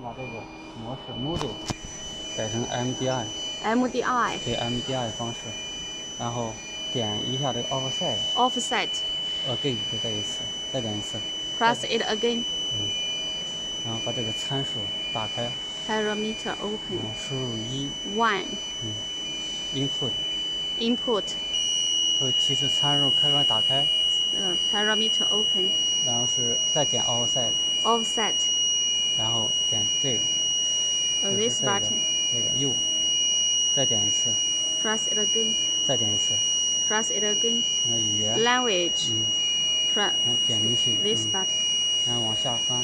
把这个模式 model 改成 MDI。MDI。对 MDI 方式，然后点一下这个 offset。again 再一次，再点一次。Press it again。然后把这个参数打开。Parameter open。输入1。input。会提示参数开关打开。Parameter open。然后是再点 offset。然后点这个。This button。这个 U。再点一次。Press it again。再点一次。Press it again。语言。Language。点进去。 This button。然后往下翻。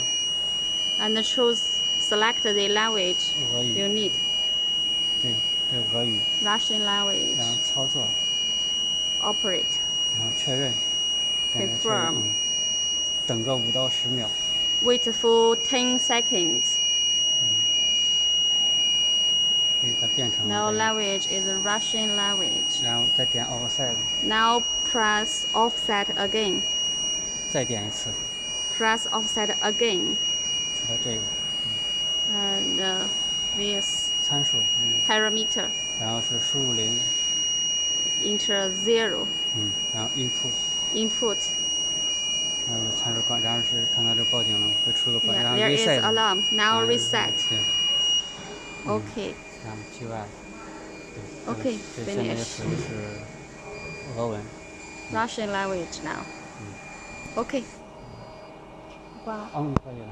And select the language you need。对，这是俄语。Russian language。然后操作。Operate。然后确认。Confirm。等个5到10秒。Wait for 10 seconds。它变成了。Now language is Russian language。然后再点 offset。Now press offset again。再点一次。Press offset again。除了这个。And this 参数。parameter。然后是输入0。Enter 0。然后 input。然后参数关，然后是看到这报警了，会出个报警。There is alarm. Now reset。对。OK。然后 QI。OK。这现在属于是俄文。Russian language now。OK。关了。可以了。